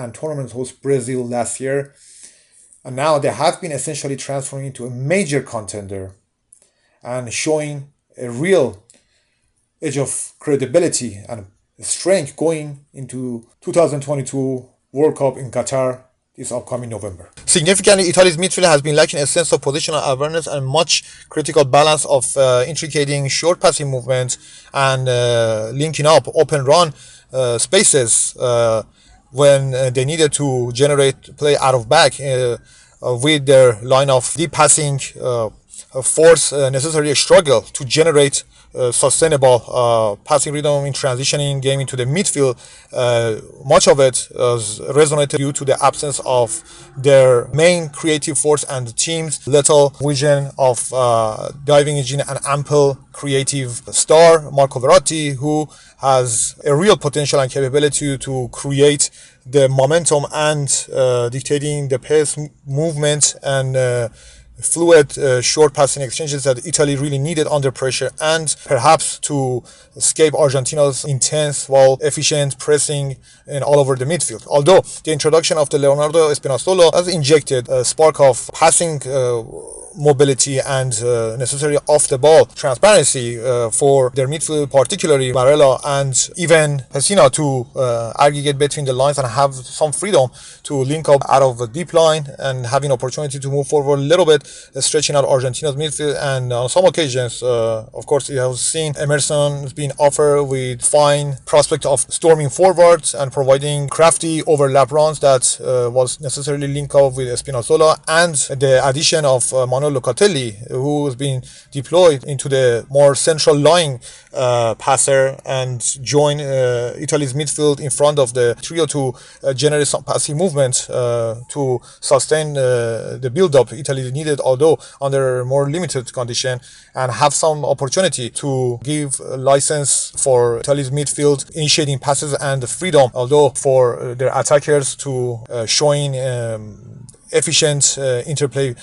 and tournament host Brazil last year. And now they have been essentially transforming into a major contender and showing a real edge of credibility and strength going into 2022 World Cup in Qatar this upcoming November. Significantly, Italy's midfield has been lacking a sense of positional awareness and much critical balance of intricating short passing movements and linking up open run spaces when they needed to generate play out of back with their line of deep passing force necessarily struggle to generate sustainable passing rhythm in transitioning game into the midfield. Much of it resonated due to the absence of their main creative force and the team's little vision of diving engine and ample creative star Marco Verratti, who has a real potential and capability to create the momentum and dictating the pace, movement and fluid short passing exchanges that Italy really needed under pressure, and perhaps to escape Argentina's intense while efficient pressing and all over the midfield. Although the introduction of the Leonardo Spinazzola has injected a spark of passing mobility and necessary off the ball transparency for their midfield, particularly Barella and even Pessina, to aggregate between the lines and have some freedom to link up out of a deep line and having opportunity to move forward a little bit, stretching out Argentina's midfield. And on some occasions, of course, you have seen Emerson being offered with fine prospect of storming forwards and providing crafty overlap runs that was necessarily linked up with Spinazzola, and the addition of Locatelli, who has been deployed into the more central line passer and join Italy's midfield in front of the trio to generate some passing movement to sustain the build-up Italy needed, although under more limited condition, and have some opportunity to give license for Italy's midfield initiating passes and freedom, although for their attackers to showing efficient interplay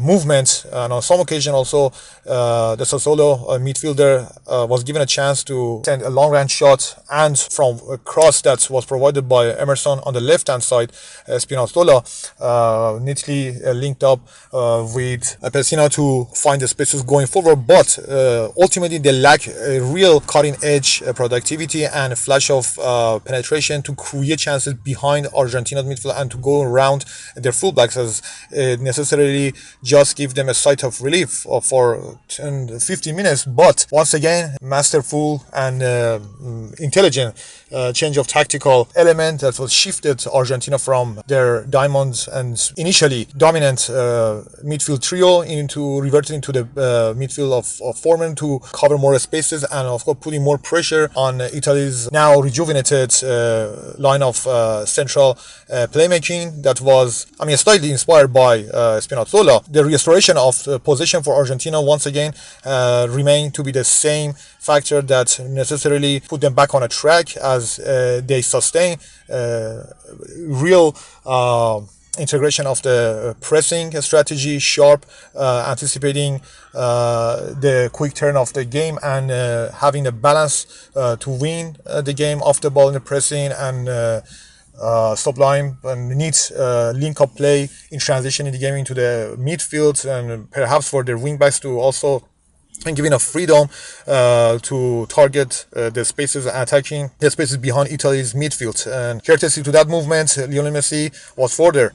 movement. And on some occasion also the Sassuolo midfielder was given a chance to send a long range shot, and from a cross that was provided by Emerson on the left hand side, Spinazzola neatly linked up with Pessina to find the spaces going forward, but ultimately they lack a real cutting edge productivity and a flash of penetration to create chances behind Argentina's midfield and to go around their fullbacks, as necessarily just give them a sight of relief for 10-15 minutes. But once again, masterful and intelligent change of tactical element that was shifted Argentina from their diamonds and initially dominant midfield trio into reverting to the midfield of Foreman to cover more spaces and of course putting more pressure on Italy's now rejuvenated line of central playmaking that was, slightly inspired by Spinazzola. The restoration of possession for Argentina once again remained to be the same factor that necessarily put them back on a track as they sustain real integration of the pressing strategy, sharp, anticipating the quick turn of the game and having the balance to win the game off the ball in the pressing and sublime and neat link-up play in transition in the game into the midfield, and perhaps for their wing-backs to also and giving a freedom to target the spaces, attacking the spaces behind Italy's midfield. And courtesy to that movement, Lionel Messi was further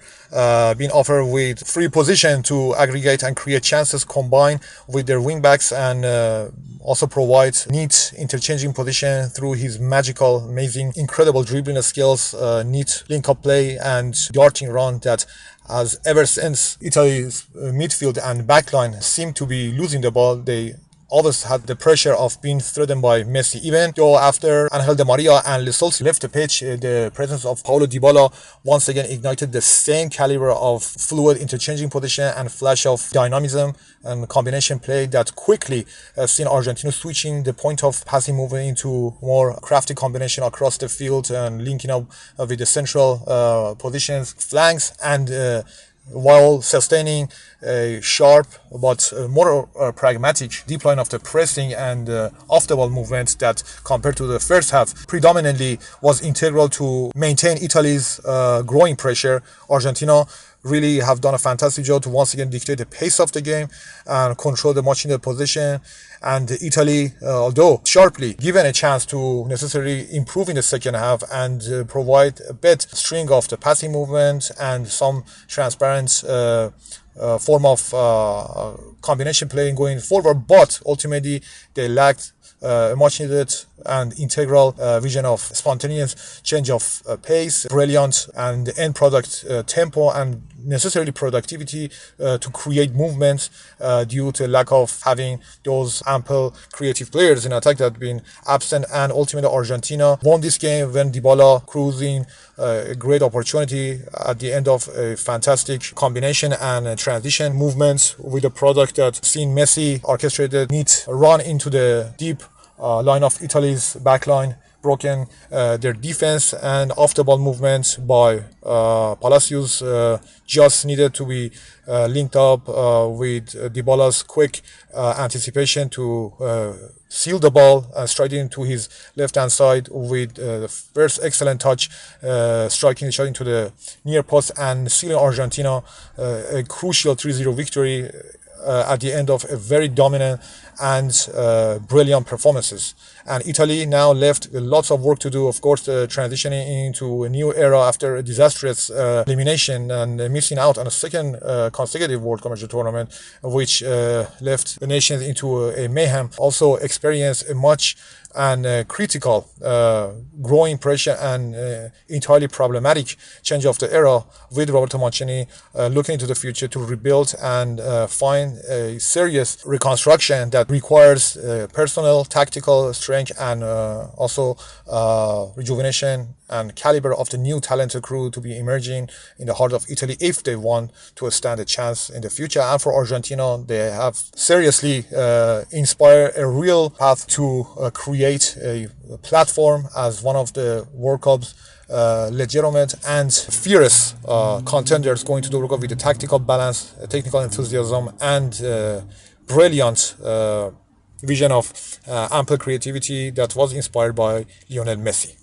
being offered with free position to aggregate and create chances combined with their wingbacks, and also provide neat interchanging position through his magical, amazing, incredible dribbling skills, neat link-up play and darting run that as ever since Italy's midfield and backline seemed to be losing the ball, they always had the pressure of being threatened by Messi. Even though after Angel Di Maria and Le Sol left the pitch, the presence of Paulo Dybala once again ignited the same caliber of fluid interchanging position and flash of dynamism and combination play that quickly seen Argentina switching the point of passing movement into more crafty combination across the field and linking up with the central positions, flanks, and while sustaining a sharp but more pragmatic deep line of the pressing and off the ball movement that, compared to the first half, predominantly was integral to maintain Italy's growing pressure. Argentina really have done a fantastic job to once again dictate the pace of the game and control the much needed position. And Italy, although sharply given a chance to necessarily improve in the second half and provide a bit string of the passing movement and some transparent form of combination playing going forward, but ultimately they lacked much needed and integral vision of spontaneous change of pace, brilliant and end product tempo, and necessarily productivity to create movements due to lack of having those ample creative players in attack that have been absent. And ultimately Argentina won this game when Dybala cruising a great opportunity at the end of a fantastic combination and transition movements with a product that seen Messi orchestrated neat run into the deep line of Italy's backline, broken their defense, and off the ball movements by Palacios just needed to be linked up with Dybala's quick anticipation to seal the ball, straight into his left-hand side with the first excellent touch, striking the shot into the near post and sealing Argentina a crucial 3-0 victory at the end of a very dominant and brilliant performances. And Italy now left with lots of work to do, of course, transitioning into a new era after a disastrous elimination and missing out on a second consecutive World Cup tournament, which left the nations into a mayhem. Also experienced a much and critical growing pressure and entirely problematic change of the era with Roberto Mancini looking into the future to rebuild and find a serious reconstruction that requires personal, tactical strength and also rejuvenation and caliber of the new talented crew to be emerging in the heart of Italy if they want to stand a chance in the future. And for Argentina, they have seriously inspired a real path to create a platform as one of the World Cup's legitimate and fierce contenders going to the World Cup with a tactical balance, technical enthusiasm, and brilliant vision of ample creativity that was inspired by Lionel Messi.